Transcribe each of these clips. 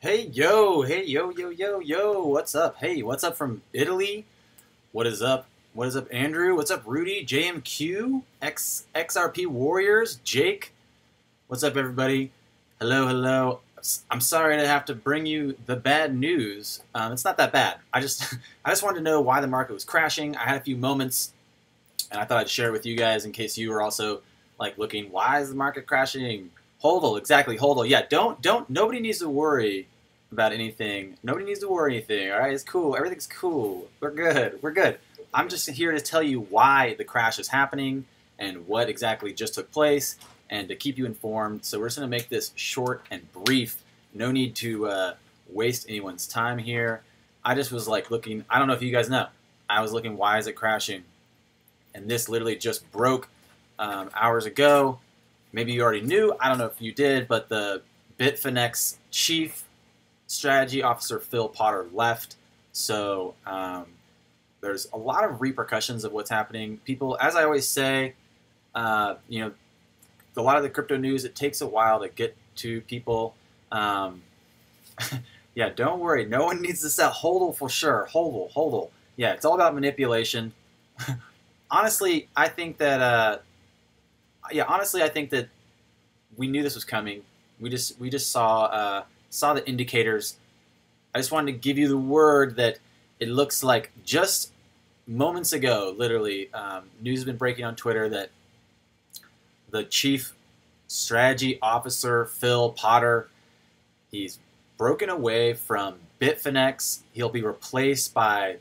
Hey yo yo yo yo, what's up? Hey, what's up from Italy? What is up? What is up, Andrew? What's up, Rudy? JMQ, XRP Warriors, Jake. What's up, everybody? Hello, hello. I'm sorry to have to bring you the bad news. It's not that bad. I just wanted to know why the market was crashing. I had a few moments, and I thought I'd share it with you guys in case you were also like looking. Why is the market crashing? Hodl, exactly. Hodl. Yeah, don't. Nobody needs to worry about anything. Nobody needs to worry anything. All right, it's cool. Everything's cool. We're good. We're good. I'm just here to tell you why the crash is happening and what exactly just took place, and to keep you informed. So we're just gonna make this short and brief. No need to waste anyone's time here. I just was like looking. I don't know if you guys know. I was looking. Why is it crashing? And this literally just broke hours ago. Maybe you already knew. I don't know if you did, but the Bitfinex chief strategy officer Phil Potter left. So there's a lot of repercussions of what's happening. People, as I always say, a lot of the crypto news, it takes a while to get to people. Yeah, don't worry. No one needs to sell. Hodl for sure. Hodl. Yeah, it's all about manipulation. Honestly, I think that honestly, I think that we knew this was coming. We just saw the indicators. I just wanted to give you the word that it looks like just moments ago, literally, news has been breaking on Twitter that the chief strategy officer, Phil Potter, he's broken away from Bitfinex. He'll be replaced by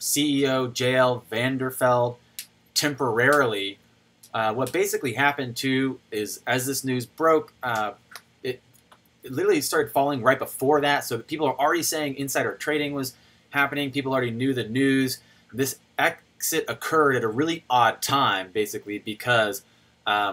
CEO JL Vanderveld temporarily. What basically happened too is, as this news broke, it literally started falling right before that. So people are already saying insider trading was happening. People already knew the news. This exit occurred at a really odd time, basically, because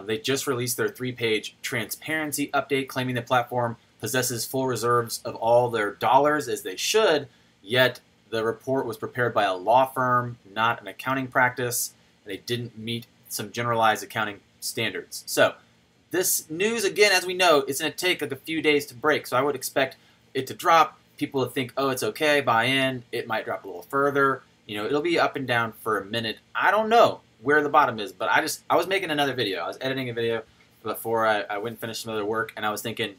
they just released their 3-page transparency update, claiming the platform possesses full reserves of all their dollars, as they should, yet the report was prepared by a law firm, not an accounting practice, and they didn't meet some generalized accounting standards. So this news, again, as we know, it's going to take like a few days to break. So I would expect it to drop. People would think, oh, it's okay, buy in. It might drop a little further. It'll be up and down for a minute. I don't know where the bottom is, but I was making another video. I was editing a video before I went and finished some other work, and I was thinking,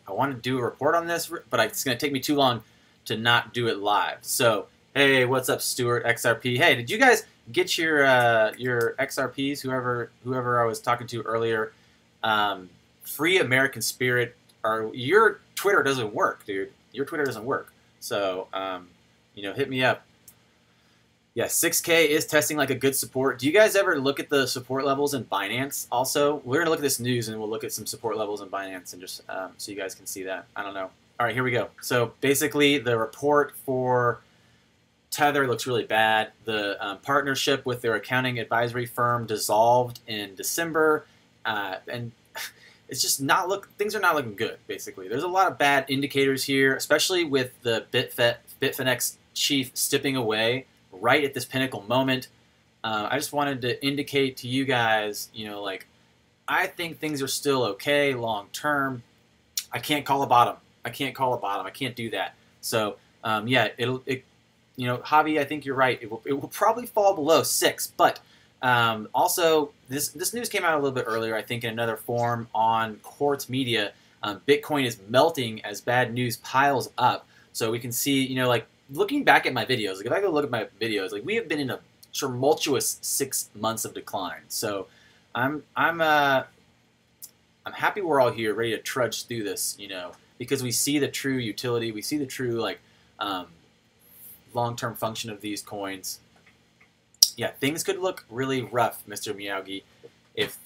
I want to do a report on this, but it's going to take me too long to not do it live. So, hey, what's up, Stuart, XRP? Hey, did you guys get your XRPs, whoever I was talking to earlier, free American Spirit, or your Twitter doesn't work, dude. Your Twitter doesn't work. So, hit me up. Yeah, 6K is testing like a good support. Do you guys ever look at the support levels in Binance also? We're going to look at this news, and we'll look at some support levels in Binance, and just so you guys can see that. I don't know. All right, here we go. So basically, the report for Tether looks really bad. The partnership with their accounting advisory firm dissolved in December, and it's just things are not looking good, basically. There's a lot of bad indicators here, especially with the Bitfinex chief stepping away right at this pinnacle moment. I just wanted to indicate to you guys, I think things are still okay long term. I can't call a bottom. I can't do that. So, Javi, I think you're right. It will probably fall below 6, but also this news came out a little bit earlier, I think, in another form on Quartz Media. Bitcoin is melting as bad news piles up. So we can see, looking back at my videos, if I go look at my videos, we have been in a tumultuous 6 months of decline. So I'm happy we're all here, ready to trudge through this, because we see the true utility, we see the true long-term function of these coins. Yeah, things could look really rough, Mr. Miyagi. If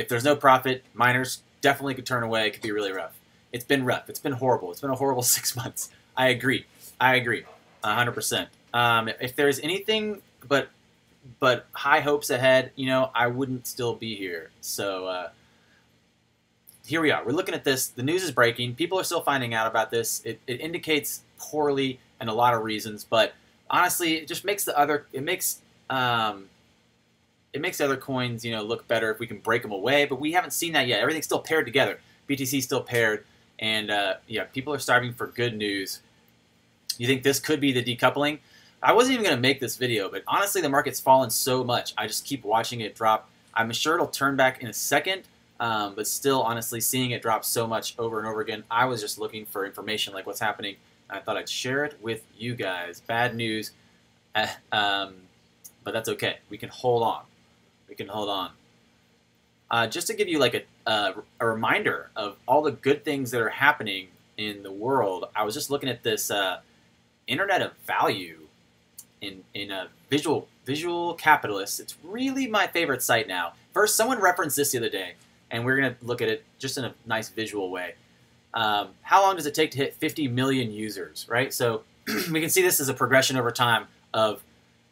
there's no profit, miners definitely could turn away. It could be really rough. It's been rough. It's been horrible. It's been a horrible 6 months. I agree. 100%. If there's anything but high hopes ahead, I wouldn't still be here. So here we are. We're looking at this. The news is breaking. People are still finding out about this. It indicates poorly and a lot of reasons, but honestly, it just makes the other coins look better if we can break them away. But we haven't seen that yet. Everything's still paired together. BTC still paired. And yeah, people are starving for good news. You think this could be the decoupling? I wasn't even going to make this video, but honestly, the market's fallen so much. I just keep watching it drop. I'm sure it'll turn back in a second, but still, honestly, seeing it drop so much over and over again, I was just looking for information like what's happening. I thought I'd share it with you guys. Bad news, but that's okay. We can hold on. We can hold on. Just to give you like a reminder of all the good things that are happening in the world, I was just looking at this Internet of Value in a visual capitalist. It's really my favorite site now. First, someone referenced this the other day, and we're going to look at it just in a nice visual way. How long does it take to hit 50 million users, right? So we can see this as a progression over time of,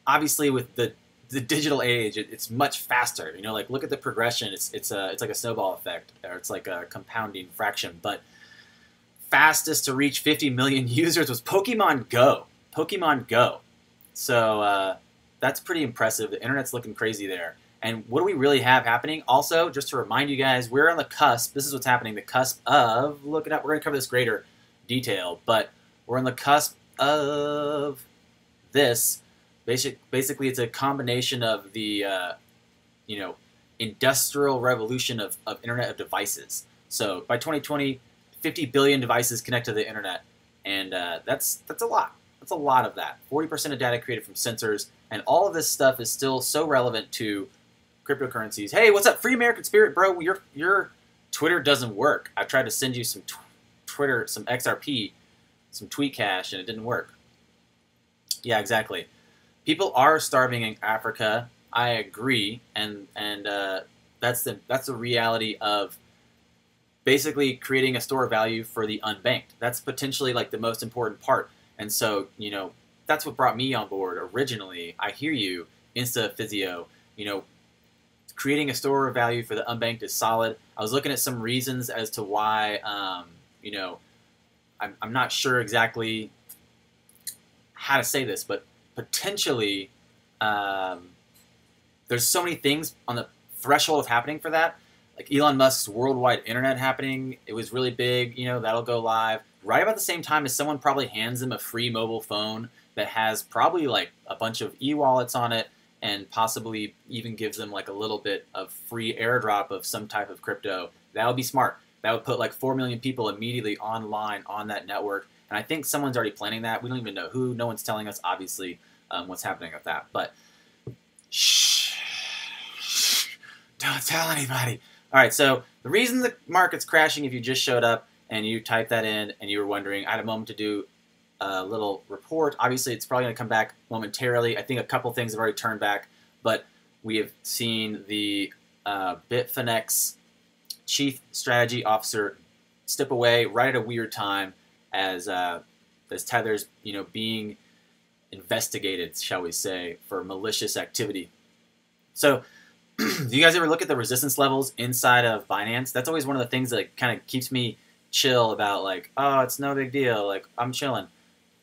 obviously with the digital age, it's much faster. You know, like look at the progression. It's like a snowball effect, or it's like a compounding fraction. But fastest to reach 50 million users was Pokemon Go. Pokemon Go. So that's pretty impressive. The internet's looking crazy there. And what do we really have happening? Also, just to remind you guys, we're on the cusp. This is what's happening. The cusp of, look it up. We're going to cover this greater detail, but we're on the cusp of this. Basically, it's a combination of the, industrial revolution of Internet of Devices. So by 2020, 50 billion devices connect to the internet, and that's a lot. That's a lot of that. 40% of data created from sensors, and all of this stuff is still so relevant to cryptocurrencies. Hey, what's up, Free American Spirit, bro? Your Twitter doesn't work. I tried to send you some Twitter, some XRP, some tweet cash, and it didn't work. Yeah, exactly. People are starving in Africa. I agree, and that's the reality of basically creating a store of value for the unbanked. That's potentially like the most important part. And so, that's what brought me on board originally. I hear you, Insta Physio. Creating a store of value for the unbanked is solid. I was looking at some reasons as to why, I'm not sure exactly how to say this, but potentially there's so many things on the threshold of happening for that. Like Elon Musk's worldwide internet happening, it was really big, that'll go live. Right about the same time as someone probably hands them a free mobile phone that has probably like a bunch of e-wallets on it, and possibly even gives them like a little bit of free airdrop of some type of crypto. That would be smart. That would put like 4 million people immediately online on that network. And I think someone's already planning that. We don't even know who. No one's telling us, obviously, what's happening with that. But shh, don't tell anybody. All right, so the reason the market's crashing, if you just showed up and you typed that in and you were wondering, I had a moment to do a little report. Obviously, it's probably going to come back momentarily. I think a couple things have already turned back, but we have seen the Bitfinex chief strategy officer step away right at a weird time as Tether's being investigated, shall we say, for malicious activity. So do you guys ever look at the resistance levels inside of Binance? That's always one of the things that kind of keeps me chill about, like, oh, it's no big deal, like I'm chilling.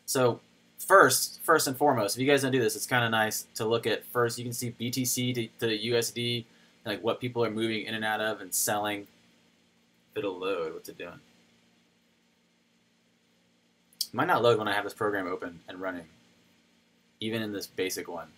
So first and foremost, if you guys don't do this, it's kind of nice to look at. First, you can see BTC to USD, like what people are moving in and out of and selling. If it'll load, what's it doing? It might not load when I have this program open and running, even in this basic one.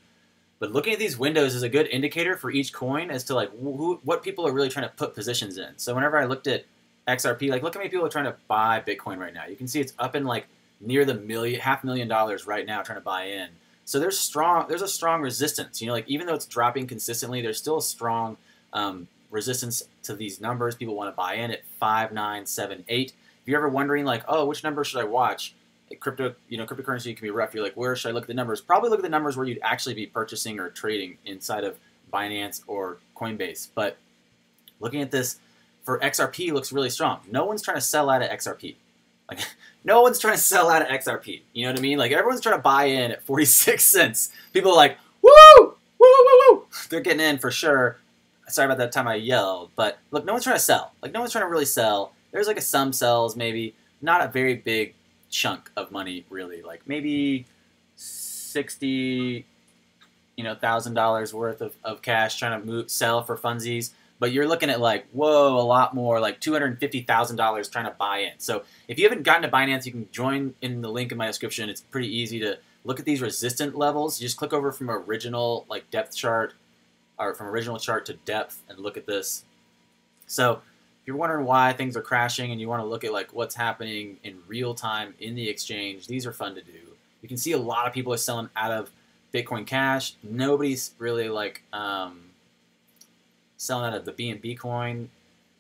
But looking at these windows is a good indicator for each coin as to like what people are really trying to put positions in. So whenever I looked at XRP, like look how many people are trying to buy Bitcoin right now. You can see it's up in like near the $500,000 right now trying to buy in. So there's a strong resistance. Like even though it's dropping consistently, there's still a strong resistance to these numbers. People want to buy in at 5, 9, 7, 8. If you're ever wondering like, oh, which number should I watch? Cryptocurrency can be rough. You're like, where should I look at the numbers? Probably look at the numbers where you'd actually be purchasing or trading inside of Binance or Coinbase. But looking at this for XRP looks really strong. No one's trying to sell out of XRP. Like, no one's trying to sell out of XRP. You know what I mean? Like, everyone's trying to buy in at 46 cents. People are like, woo! Woo, woo, woo! They're getting in for sure. Sorry about that time I yelled. But, look, no one's trying to sell. Like, no one's trying to really sell. There's, like, some sells, maybe. Not a very big chunk of money, really. Like, maybe $60,000 worth of cash trying to sell for funsies. but you're looking at like, whoa, a lot more, like $250,000 trying to buy in. So if you haven't gotten to Binance, you can join in the link in my description. It's pretty easy to look at these resistant levels. You just click over from original like depth chart, or from original chart to depth, and look at this. So if you're wondering why things are crashing and you want to look at like what's happening in real time in the exchange, these are fun to do. You can see a lot of people are selling out of Bitcoin Cash. Nobody's really like selling out of the BNB coin.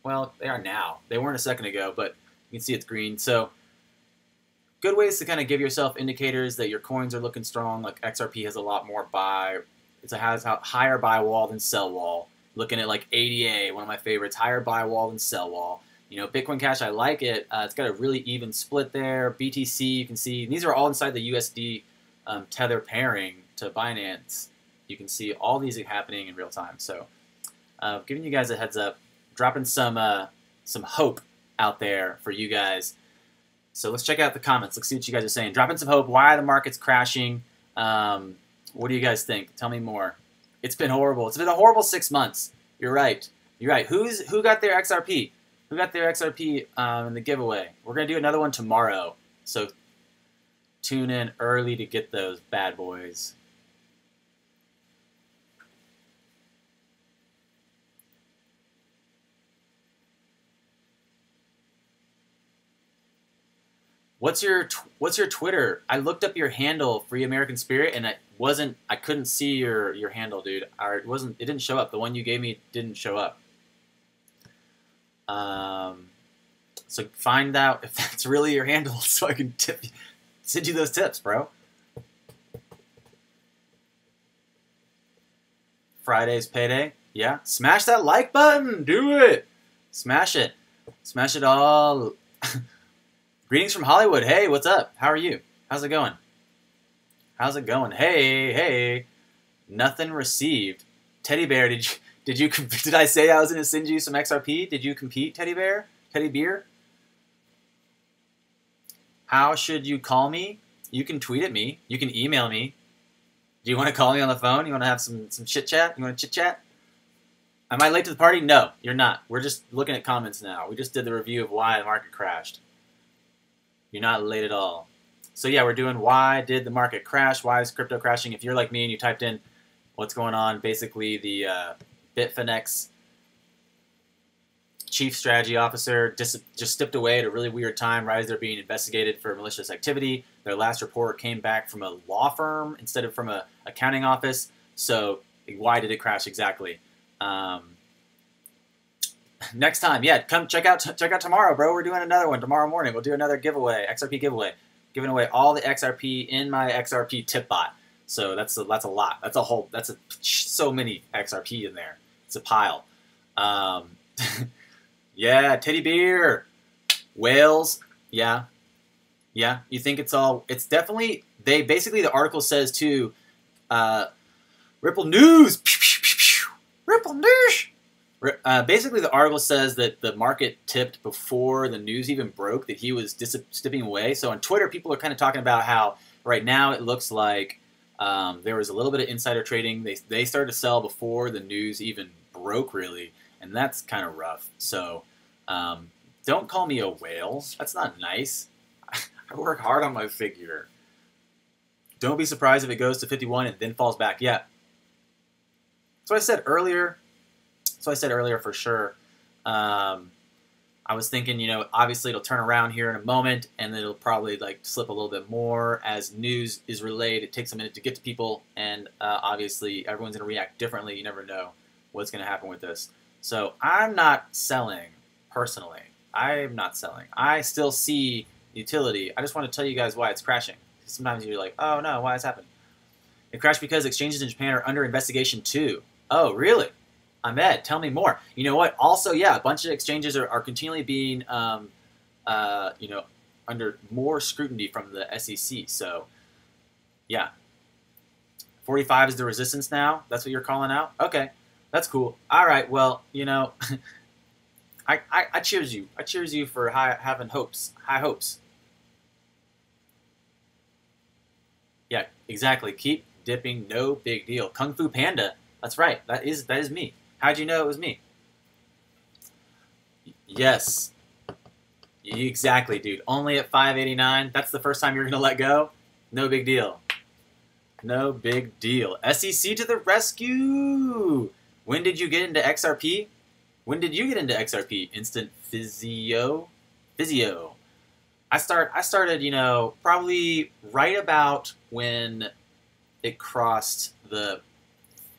Well, they are now. They weren't a second ago, but you can see it's green. So good ways to kind of give yourself indicators that your coins are looking strong. Like XRP has a lot more buy. It has a higher buy wall than sell wall. Looking at like ADA, one of my favorites, higher buy wall than sell wall. You know, Bitcoin Cash, I like it. It's got a really even split there. BTC, you can see, these are all inside the USD Tether pairing to Binance. You can see all these are happening in real time. So giving you guys a heads up, dropping some hope out there for you guys. So let's check out the comments. Let's see what you guys are saying. Dropping some hope. Why the market's crashing. What do you guys think? Tell me more. It's been horrible. It's been a horrible 6 months. You're right. You're right. Who got their XRP? Who got their XRP in the giveaway? We're going to do another one tomorrow. So tune in early to get those bad boys. What's your Twitter? I looked up your handle, Free American Spirit, and I couldn't see your handle, dude. It didn't show up. The one you gave me didn't show up. So find out if that's really your handle so I can send you those tips, bro. Friday's payday. Yeah. Smash that like button. Do it. Smash it. Smash it all. Greetings from Hollywood. Hey, what's up? How are you? How's it going? How's it going? Hey, hey. Nothing received. Teddy Bear, did I say I was going to send you some XRP? Did you compete, Teddy Bear? Teddy Bear? How should you call me? You can tweet at me. You can email me. Do you want to call me on the phone? You want to have some chit chat? You want to chit chat? Am I late to the party? No, you're not. We're just looking at comments now. We just did the review of why the market crashed. You're not late at all. So yeah, we're doing why did the market crash? Why is crypto crashing? If you're like me and you typed in what's going on, basically the Bitfinex chief strategy officer just stepped away at a really weird time right as they're being investigated for malicious activity. Their last report came back from a law firm instead of from a accounting office. So why did it crash exactly? Next time, yeah, come check out tomorrow, bro. We're doing another one tomorrow morning. We'll do another giveaway, XRP giveaway, giving away all the XRP in my XRP tip bot. So that's a lot. That's so many XRP in there. It's a pile. Yeah, teddy bear, whales. Yeah. You think it's all? It's definitely. Basically the article says too. Ripple News. Ripple News. Basically, the article says that the market tipped before the news even broke that he was stepping away. So on Twitter, people are kind of talking about how right now it looks like there was a little bit of insider trading. They started to sell before the news even broke, really, and that's kind of rough. So don't call me a whale. That's not nice. I work hard on my figure. Don't be surprised if it goes to 51 and then falls back. Yeah. So I said earlier. For sure. I was thinking, obviously it'll turn around here in a moment, and then it'll probably like slip a little bit more as news is relayed. It takes a minute to get to people, and obviously everyone's going to react differently. You never know what's going to happen with this. So I'm not selling personally. I'm not selling. I still see utility. I just want to tell you guys why it's crashing. Sometimes you're like, oh no, why is it happening? It crashed because exchanges in Japan are under investigation too. Oh, really? Ahmed, tell me more. You know what? Also, yeah, a bunch of exchanges are continually being, under more scrutiny from the SEC. So, yeah. 45 is the resistance now? That's what you're calling out? Okay, that's cool. All right, well, I cheers you. I cheers you for having hopes, high hopes. Yeah, exactly. Keep dipping, no big deal. Kung Fu Panda. That's right. That is me. How'd you know it was me? Yes. Exactly, dude. Only at 589. That's the first time you're going to let go? No big deal. No big deal. SEC to the rescue! When did you get into XRP? When did you get into XRP? Instant Physio? Physio. I started, you know, probably right about when it crossed the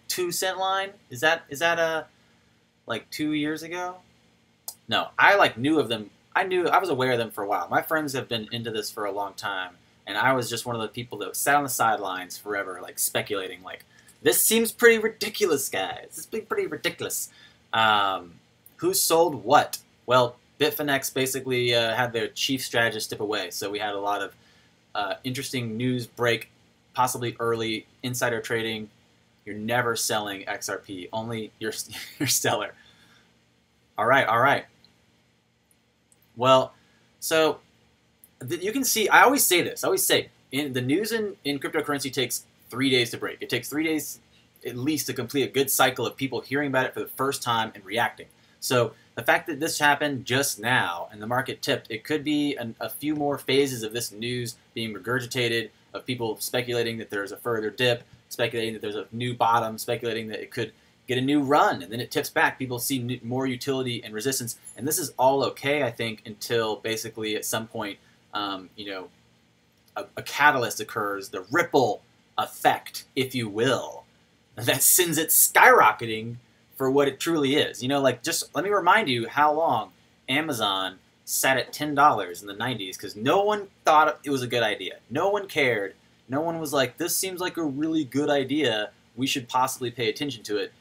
2 cent line. Is that like 2 years ago? No, I like knew of them. I was aware of them for a while. My friends have been into this for a long time, and I was just one of the people that sat on the sidelines forever, like speculating, like this seems pretty ridiculous, guys. This is pretty ridiculous. Who sold what? Well, Bitfinex basically had their chief strategist step away, so we had a lot of interesting news break, possibly early insider trading. You're never selling XRP, only your stellar. All right, all right. Well, so you can see, I always say this. I always say, the news in cryptocurrency takes 3 days to break. It takes 3 days at least to complete a good cycle of people hearing about it for the first time and reacting. So the fact that this happened just now and the market tipped, it could be a few more phases of this news being regurgitated, of people speculating that there's a further dip, speculating that there's a new bottom, speculating that it could get a new run, and then it tips back. People see more utility and resistance, and this is all okay, I think, until basically at some point, you know, a catalyst occurs, the ripple effect, if you will, that sends it skyrocketing for what it truly is. You know, like, just let me remind you how long Amazon sat at $10 in the 90s, because no one thought it was a good idea. No one cared. No one was like, this seems like a really good idea. We should possibly pay attention to it.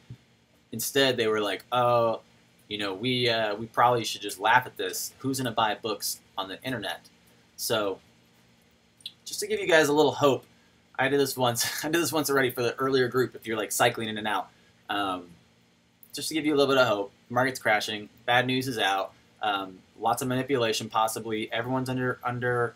Instead, they were like, oh, you know, we probably should just laugh at this. Who's going to buy books on the internet? So, just to give you guys a little hope, I did this once. I did this once already for the earlier group, if you're like cycling in and out. Just to give you a little bit of hope. Market's crashing. Bad news is out. Lots of manipulation, possibly. Everyone's under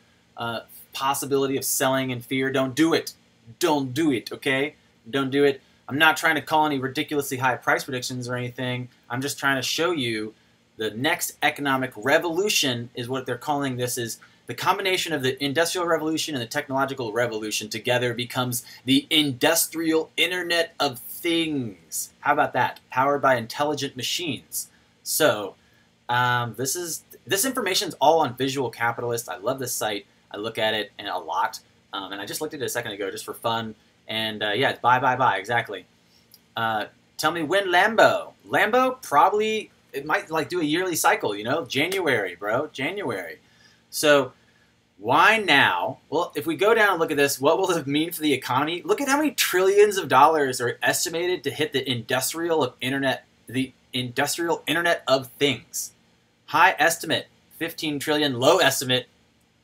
possibility of selling in fear. Don't do it. Don't do it, okay? Don't do it. I'm not trying to call any ridiculously high price predictions or anything. I'm just trying to show you the next economic revolution is what they're calling this, is the combination of the Industrial Revolution and the Technological Revolution together becomes the Industrial Internet of Things. How about that? Powered by intelligent machines. So this information is all on Visual Capitalist. I love this site. I look at it and a lot. And I just looked at it a second ago just for fun. And yeah, it's buy, exactly. Tell me when Lambo. Lambo probably, it might like do a yearly cycle, you know? January, bro, January. So why now? Well, if we go down and look at this, what will it mean for the economy? Look at how many trillions of dollars are estimated to hit the industrial internet of things. High estimate, 15 trillion. Low estimate,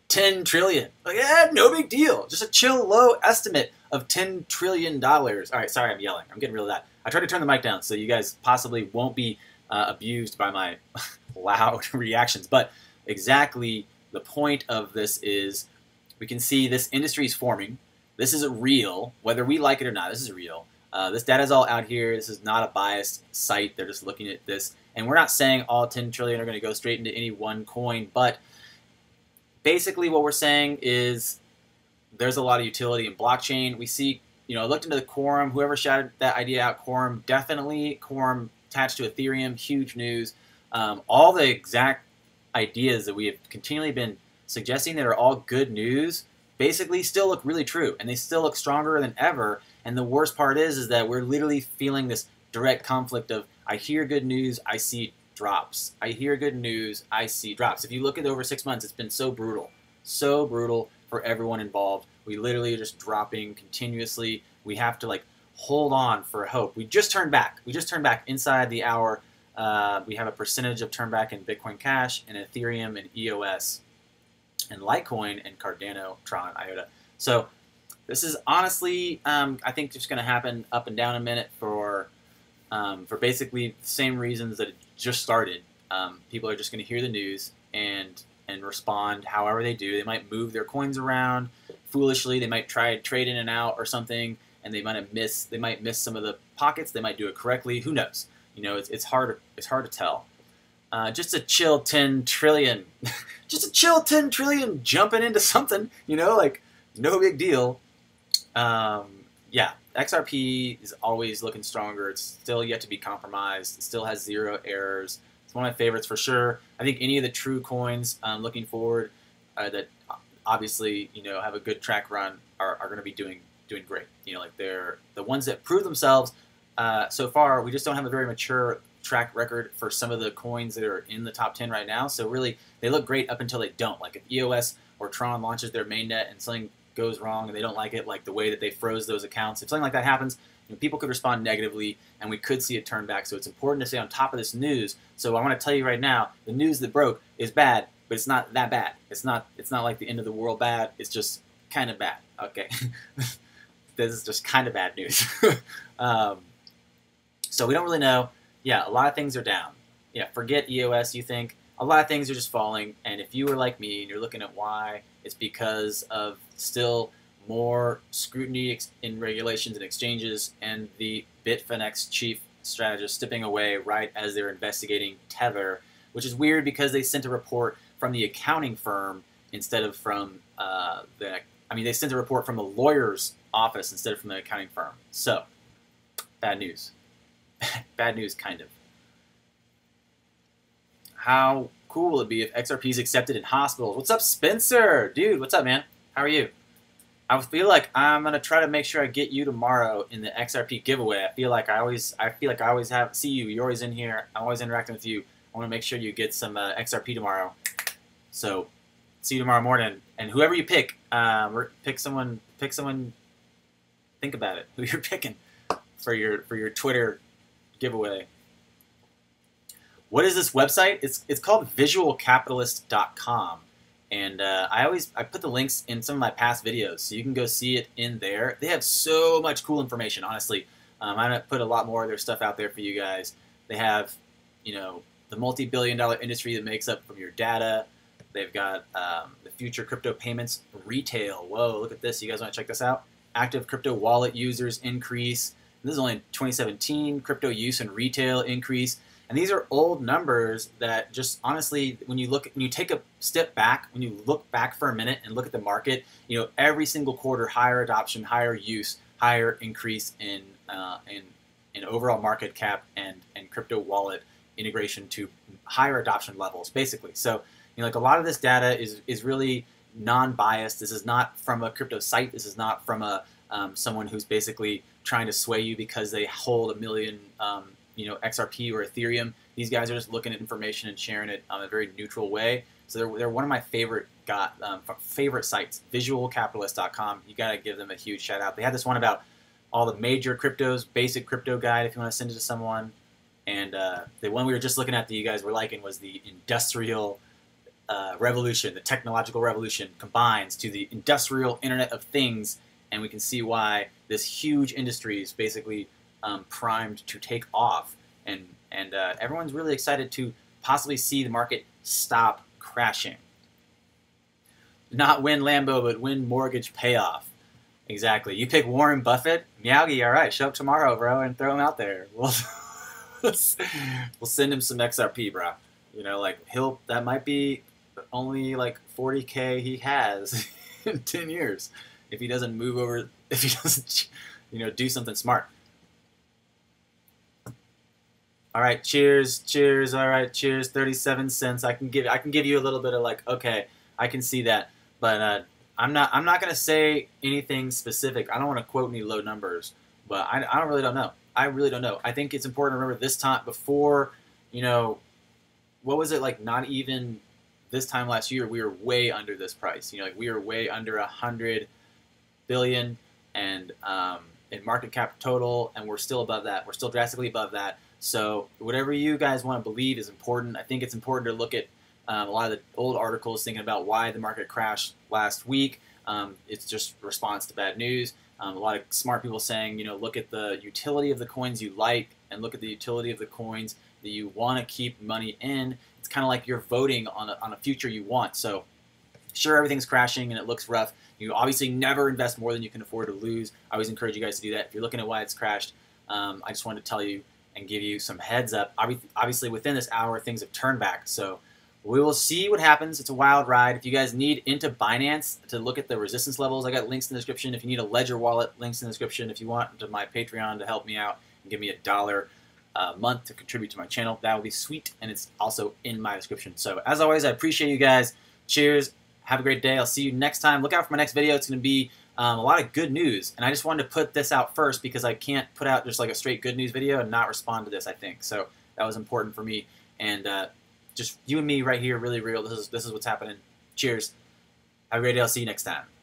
10 trillion. Like, no big deal. Just a chill low estimate of $10 trillion. All right, sorry, I'm yelling. I'm getting rid of that. I tried to turn the mic down so you guys possibly won't be abused by my loud reactions. But exactly the point of this is we can see this industry is forming. This is real, whether we like it or not. This is real. This data is all out here. This is not a biased site. They're just looking at this. And we're not saying all 10 trillion are going to go straight into any one coin, but basically what we're saying is there's a lot of utility in blockchain. We see, you know, I looked into the Quorum, whoever shouted that idea out, Quorum, definitely Quorum attached to Ethereum, huge news. All the exact ideas that we have continually been suggesting that are all good news basically still look really true, and they still look stronger than ever. And the worst part is that we're literally feeling this direct conflict of, I hear good news, I see drops. I hear good news, I see drops. If you look at over 6 months, it's been so brutal for everyone involved. We literally are just dropping continuously. We have to like hold on for hope. We just turned back. We just turned back inside the hour. We have a percentage of turn back in Bitcoin Cash and Ethereum and EOS and Litecoin and Cardano, Tron, IOTA. So this is honestly, I think, just going to happen up and down a minute for basically the same reasons that it just started. People are just going to hear the news and respond however they do. They might move their coins around foolishly. They might try to trade in and out or something, and they might miss some of the pockets. They might do it correctly. Who knows? You know, it's hard to tell. Just a chill 10 trillion. Just a chill 10 trillion jumping into something, you know, like no big deal. Yeah, XRP is always looking stronger. It's still yet to be compromised. It still has 0 errors. It's one of my favorites for sure. I think any of the true coins looking forward that obviously, you know, have a good track run are going to be doing great. You know, like they're the ones that prove themselves so far. We just don't have a very mature track record for some of the coins that are in the top 10 right now. So really, they look great up until they don't. Like if EOS or Tron launches their mainnet and something goes wrong and they don't like it, like the way that they froze those accounts, if something like that happens, you know, people could respond negatively and we could see it turn back. So it's important to stay on top of this news. So I want to tell you right now, the news that broke is bad, but it's not that bad. It's not like the end of the world bad. It's just kind of bad. Okay. This is just kind of bad news. So we don't really know. Yeah, a lot of things are down. Yeah, forget EOS, you think. A lot of things are just falling, and if you were like me and you're looking at why, it's because of still more scrutiny in regulations and exchanges and the Bitfinex chief strategist stepping away right as they're investigating Tether, which is weird because they sent a report from the accounting firm instead of from they sent a report from the lawyer's office instead of from the accounting firm. So, bad news. Bad news, kind of. How cool would it be if XRP is accepted in hospitals? What's up, Spencer? Dude, what's up, man? How are you? I feel like I'm gonna try to make sure I get you tomorrow in the XRP giveaway. I feel like I always see you. You're always in here. I'm always interacting with you. I want to make sure you get some XRP tomorrow. So, see you tomorrow morning. And whoever you pick, pick someone. Think about it. Who you're picking for your Twitter giveaway. What is this website? It's called visualcapitalist.com, and I put the links in some of my past videos, so you can go see it in there. They have so much cool information, honestly. I'm gonna put a lot more of their stuff out there for you guys. They have, you know, the multi-billion-dollar industry that makes up from your data. They've got the future crypto payments retail. Whoa, look at this! You guys want to check this out? Active crypto wallet users increase. This is only in 2017. Crypto use and retail increase. And these are old numbers that just honestly, when you take a step back, when you look back for a minute and look at the market, you know, every single quarter, higher adoption, higher use, higher increase in overall market cap and crypto wallet integration to higher adoption levels, basically. So, you know, like a lot of this data is really non-biased. This is not from a crypto site. This is not from a someone who's basically trying to sway you because they hold 1 million, XRP or Ethereum. These guys are just looking at information and sharing it on a very neutral way. So they're one of my favorite sites, visualcapitalist.com. You got to give them a huge shout out. They had this one about all the major cryptos, basic crypto guide if you want to send it to someone. And the one we were just looking at that you guys were liking was the industrial revolution, the technological revolution combines to the industrial Internet of Things, and we can see why this huge industry is basically primed to take off, and everyone's really excited to possibly see the market stop crashing. Not win Lambo, but win mortgage payoff. Exactly. You pick Warren Buffett, Miyagi. All right, show up tomorrow, bro, and throw him out there. We'll send him some XRP, bro. You know, like that might be only like 40K he has in 10 years if he doesn't move over, if he doesn't, do something smart. All right, cheers. All right, cheers. 37 cents. I can give you a little bit of like, okay, I can see that, but I'm not gonna say anything specific. I don't want to quote any low numbers, but I really don't know. I really don't know. I think it's important to remember this time before, what was it like? Not even this time last year, we were way under this price. Like we were way under 100 billion and in market cap total, and we're still above that. We're still drastically above that. So whatever you guys want to believe is important. I think it's important to look at a lot of the old articles thinking about why the market crashed last week. It's just response to bad news. A lot of smart people saying, look at the utility of the coins you like and look at the utility of the coins that you want to keep money in. It's kind of like you're voting on a future you want. So sure, everything's crashing and it looks rough. You obviously never invest more than you can afford to lose. I always encourage you guys to do that. If you're looking at why it's crashed, I just wanted to tell you, and give you some heads up. Obviously, within this hour, things have turned back. So we will see what happens. It's a wild ride. If you guys need into Binance to look at the resistance levels, I got links in the description. If you need a Ledger wallet, links in the description. If you want to my Patreon to help me out and give me $1 a month to contribute to my channel, that would be sweet. And it's also in my description. So as always, I appreciate you guys. Cheers. Have a great day. I'll see you next time. Look out for my next video. It's going to be a lot of good news. And I just wanted to put this out first because I can't put out just like a straight good news video and not respond to this, I think. So that was important for me. And just you and me right here, really real. This is what's happening. Cheers. Have a great day. I'll see you next time.